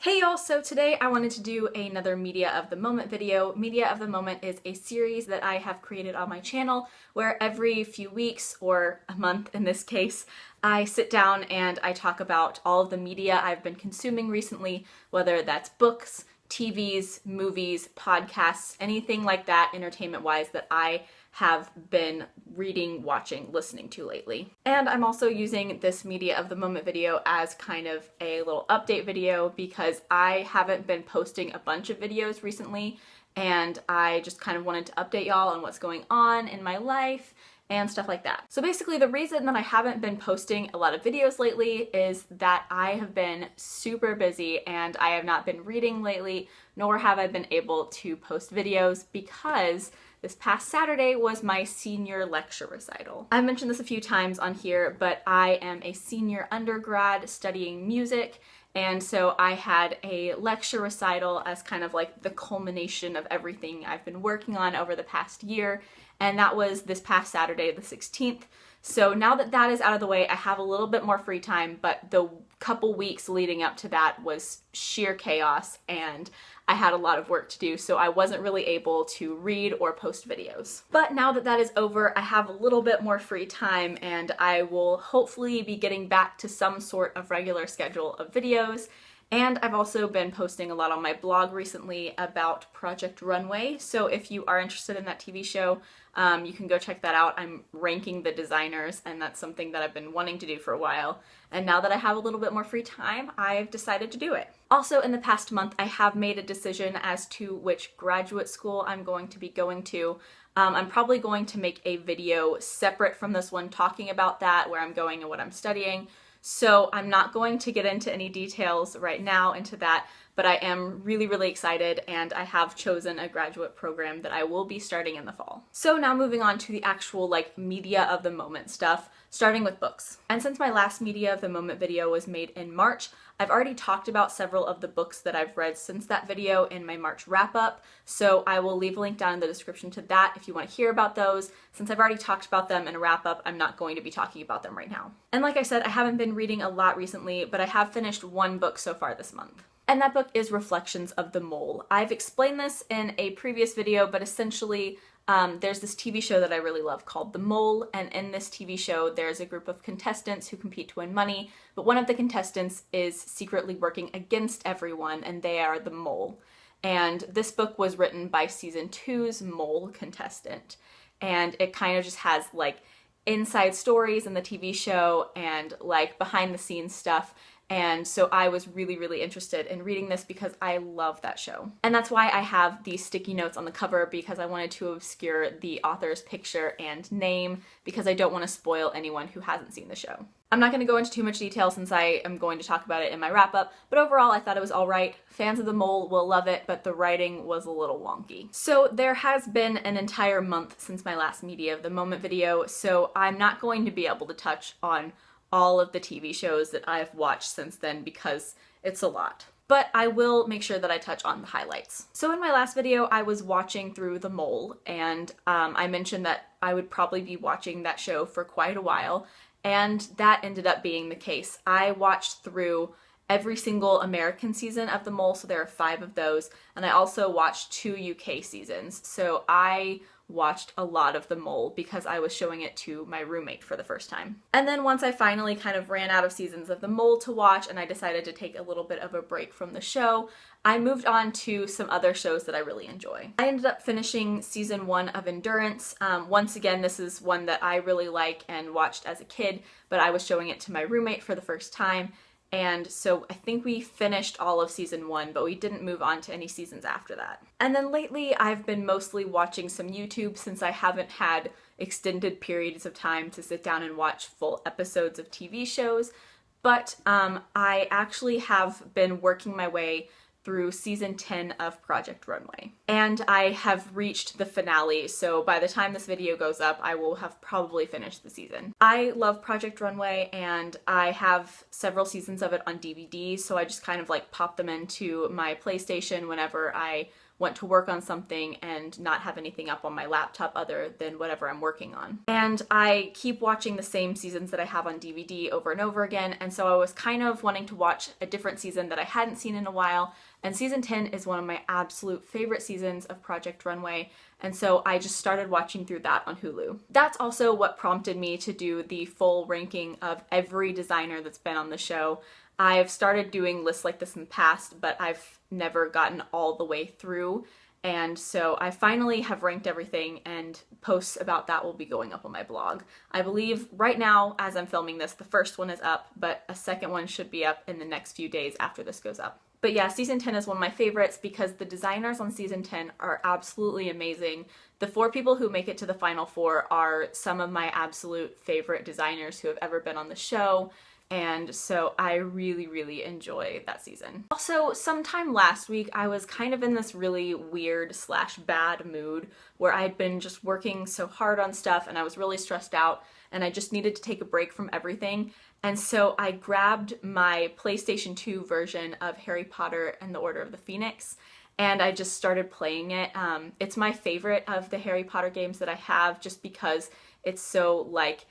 Hey y'all, so today I wanted to do another Media of the Moment video. Media of the Moment is a series that I have created on my channel where every few weeks, or a month in this case, I sit down and I talk about all of the media I've been consuming recently, whether that's books, TVs, movies, podcasts, anything like that entertainment-wise that I have been reading, watching, listening to lately. And I'm also using this Media of the Moment video as kind of a little update video because I haven't been posting a bunch of videos recently, and I just kind of wanted to update y'all on what's going on in my life and stuff like that. So basically the reason that I haven't been posting a lot of videos lately is that I have been super busy and I have not been reading lately, nor have I been able to post videos because this past Saturday was my senior lecture recital. I've mentioned this a few times on here, but I am a senior undergrad studying music, and so I had a lecture recital as kind of like the culmination of everything I've been working on over the past year, and that was this past Saturday, the 16th. So now that that is out of the way, I have a little bit more free time, but the couple weeks leading up to that was sheer chaos, and I had a lot of work to do, so I wasn't really able to read or post videos. But now that that is over, I have a little bit more free time, and I will hopefully be getting back to some sort of regular schedule of videos. And I've also been posting a lot on my blog recently about Project Runway, so if you are interested in that TV show, you can go check that out. I'm ranking the designers, and that's something that I've been wanting to do for a while. And now that I have a little bit more free time, I've decided to do it. Also, in the past month, I have made a decision as to which graduate school I'm going to be going to. I'm probably going to make a video separate from this one talking about that, where I'm going and what I'm studying. So I'm not going to get into any details right now into that, but I am really excited, and I have chosen a graduate program that I will be starting in the fall. So now moving on to the actual Media of the Moment stuff, starting with books. And since my last Media of the Moment video was made in March, I've already talked about several of the books that I've read since that video in my March wrap-up, so I will leave a link down in the description to that if you want to hear about those. Since I've already talked about them in a wrap-up, I'm not going to be talking about them right now. And like I said, I haven't been reading a lot recently, but I have finished one book so far this month. And that book is Reflections of the Mole. I've explained this in a previous video, but essentially there's this TV show that I really love called The Mole, and in this TV show there's a group of contestants who compete to win money, but one of the contestants is secretly working against everyone, and they are the mole. And this book was written by season 2's mole contestant, and it kind of just has inside stories in the TV show and behind the scenes stuff. And so I was really interested in reading this because I love that show. And that's why I have these sticky notes on the cover, because I wanted to obscure the author's picture and name because I don't want to spoil anyone who hasn't seen the show. I'm not going to go into too much detail since I am going to talk about it in my wrap-up, but overall I thought it was alright. Fans of The Mole will love it, but the writing was a little wonky. So there has been an entire month since my last Media of the Moment video, so I'm not going to be able to touch on all of the TV shows that I've watched since then because it's a lot. But I will make sure that I touch on the highlights. So in my last video, I was watching through The Mole, and I mentioned that I would probably be watching that show for quite a while, and that ended up being the case. I watched through every single American season of The Mole, so there are 5 of those, and I also watched 2 UK seasons. So I watched a lot of The Mole because I was showing it to my roommate for the first time. And then once I finally kind of ran out of seasons of The Mole to watch and I decided to take a little bit of a break from the show, I moved on to some other shows that I really enjoy. I ended up finishing season 1 of Endurance. Once again, this is one that I really like and watched as a kid, but I was showing it to my roommate for the first time. And so I think we finished all of season 1, but we didn't move on to any seasons after that. And then lately I've been mostly watching some YouTube since I haven't had extended periods of time to sit down and watch full episodes of TV shows. But I actually have been working my way through season 10 of Project Runway. And I have reached the finale, so by the time this video goes up, I will have probably finished the season. I love Project Runway, and I have several seasons of it on DVD, so I just kind of pop them into my PlayStation whenever I want to work on something and not have anything up on my laptop other than whatever I'm working on. And I keep watching the same seasons that I have on DVD over and over again, and so I was kind of wanting to watch a different season that I hadn't seen in a while, and season 10 is one of my absolute favorite seasons of Project Runway, and so I just started watching through that on Hulu. That's also what prompted me to do the full ranking of every designer that's been on the show. I've started doing lists like this in the past, but I've never gotten all the way through, and so I finally have ranked everything, and posts about that will be going up on my blog. I believe right now, as I'm filming this, the first one is up, but a second one should be up in the next few days after this goes up. But yeah, season 10 is one of my favorites because the designers on season 10 are absolutely amazing. The 4 people who make it to the final 4 are some of my absolute favorite designers who have ever been on the show, and so I really, really enjoy that season. Also, sometime last week, I was kind of in this really weird / bad mood where I'd been just working so hard on stuff and I was really stressed out and I just needed to take a break from everything. And so I grabbed my PlayStation 2 version of Harry Potter and the Order of the Phoenix, and I just started playing it. It's my favorite of the Harry Potter games that I have just because it's so like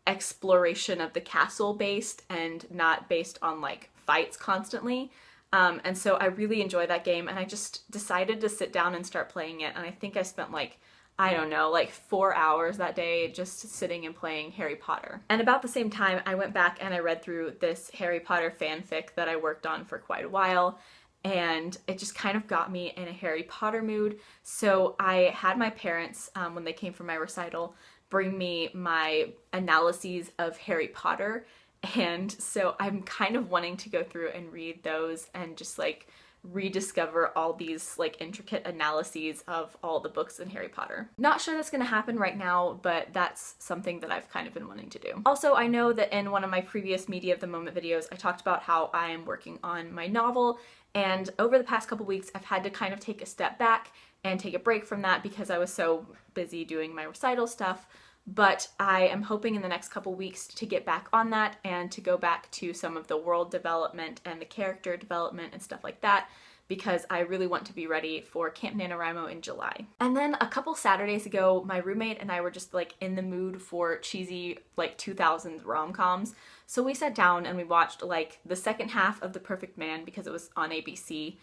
exploration of the castle based and not based on like fights constantly. And so I really enjoy that game, and I just decided to sit down and start playing it, and I think I spent like, I don't know, like 4 hours that day just sitting and playing Harry Potter. And about the same time, I went back and I read through this Harry Potter fanfic that I worked on for quite a while, and it just kind of got me in a Harry Potter mood. So I had my parents, when they came for my recital, bring me my analyses of Harry Potter, and so I'm kind of wanting to go through and read those and just like rediscover all these like intricate analyses of all the books in Harry Potter. Not sure that's gonna happen right now, but that's something that I've kind of been wanting to do. Also, I know that in one of my previous Media of the Moment videos, I talked about how I am working on my novel, and over the past couple weeks, I've had to kind of take a step back and take a break from that because I was so busy doing my recital stuff. But I am hoping in the next couple weeks to get back on that and to go back to some of the world development and the character development and stuff like that, because I really want to be ready for Camp NaNoWriMo in July. And then a couple Saturdays ago, my roommate and I were just like in the mood for cheesy like 2000s rom-coms. So we sat down and we watched like the second half of The Perfect Man because it was on ABC.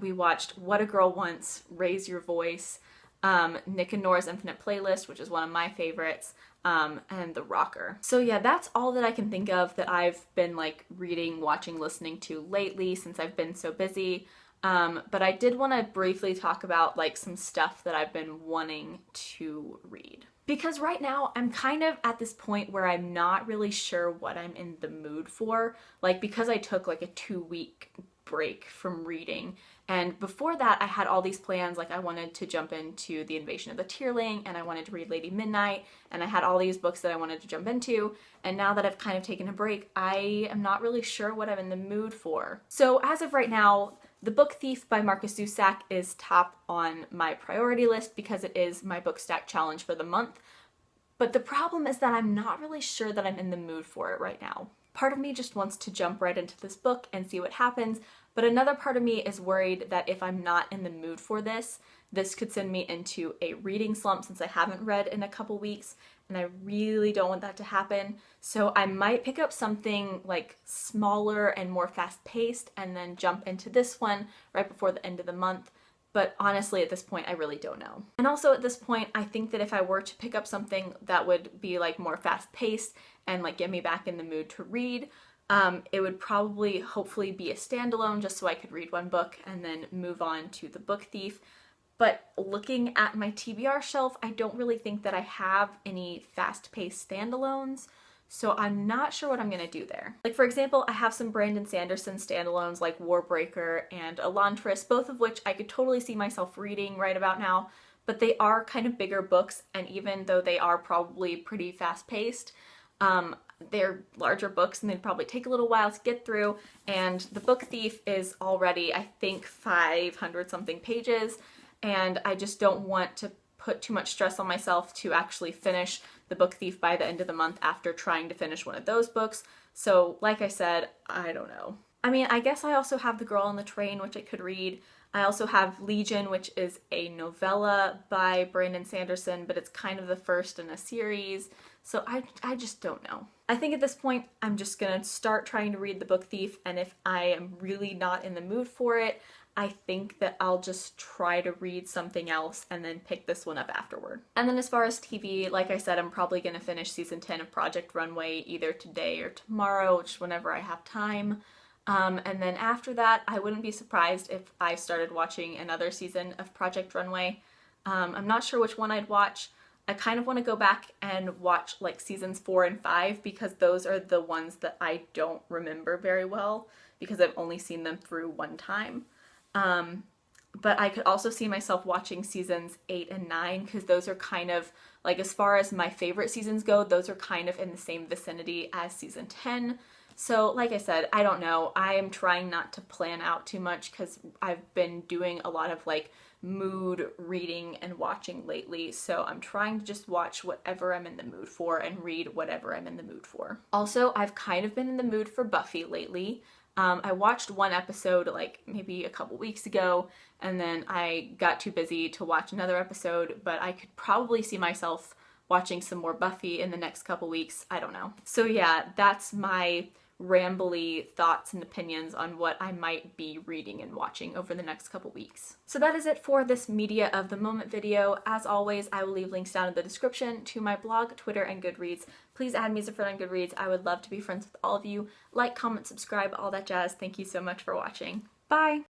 We watched What a Girl Wants, Raise Your Voice, Nick and Nora's Infinite Playlist, which is one of my favorites, and The Rocker. So yeah, that's all that I can think of that I've been like reading, watching, listening to lately since I've been so busy. But I did want to briefly talk about like some stuff that I've been wanting to read. Because right now I'm kind of at this point where I'm not really sure what I'm in the mood for. Like, because I took like a 2-week break from reading, and before that I had all these plans, like I wanted to jump into The Invasion of the Tierling, and I wanted to read Lady Midnight, and I had all these books that I wanted to jump into, and now that I've kind of taken a break, I am not really sure what I'm in the mood for. So as of right now, The Book Thief by Markus Zusak is top on my priority list because it is my book stack challenge for the month, but the problem is that I'm not really sure that I'm in the mood for it right now. Part of me just wants to jump right into this book and see what happens, but another part of me is worried that if I'm not in the mood for this, this could send me into a reading slump since I haven't read in a couple weeks, and I really don't want that to happen. So I might pick up something like smaller and more fast-paced and then jump into this one right before the end of the month. But honestly, at this point, I really don't know. And also at this point, I think that if I were to pick up something that would be like more fast-paced and like get me back in the mood to read, it would probably hopefully be a standalone just so I could read one book and then move on to The Book Thief. But looking at my TBR shelf, I don't really think that I have any fast-paced standalones, so I'm not sure what I'm gonna do there. Like, for example, I have some Brandon Sanderson standalones like Warbreaker and Elantris, both of which I could totally see myself reading right about now, but they are kind of bigger books, and even though they are probably pretty fast-paced, they're larger books and they'd probably take a little while to get through, and The Book Thief is already, I think, 500 something pages, and I just don't want to put too much stress on myself to actually finish The Book Thief by the end of the month after trying to finish one of those books. So like I said, I don't know. I mean, I guess I also have The Girl on the Train, which I could read. I also have Legion, which is a novella by Brandon Sanderson, but it's kind of the first in a series. So I just don't know. I think at this point, I'm just gonna start trying to read The Book Thief, and if I am really not in the mood for it, I think that I'll just try to read something else and then pick this one up afterward. And then as far as TV, like I said, I'm probably gonna finish season 10 of Project Runway either today or tomorrow, which is whenever I have time. And then after that, I wouldn't be surprised if I started watching another season of Project Runway. I'm not sure which one I'd watch. I kind of want to go back and watch like seasons 4 and 5 because those are the ones that I don't remember very well because I've only seen them through one time. But I could also see myself watching seasons 8 and 9 because those are kind of like, as far as my favorite seasons go, those are kind of in the same vicinity as season 10. So like I said, I don't know. I am trying not to plan out too much because I've been doing a lot of like mood reading and watching lately. So I'm trying to just watch whatever I'm in the mood for and read whatever I'm in the mood for. Also, I've kind of been in the mood for Buffy lately. I watched one episode like maybe a couple weeks ago, and then I got too busy to watch another episode, but I could probably see myself watching some more Buffy in the next couple weeks. I don't know. So yeah, that's my rambly thoughts and opinions on what I might be reading and watching over the next couple weeks. So that is it for this Media of the Moment video. As always, I will leave links down in the description to my blog, Twitter, and Goodreads. Please add me as a friend on Goodreads. I would love to be friends with all of you. Like, comment, subscribe, all that jazz. Thank you so much for watching. Bye!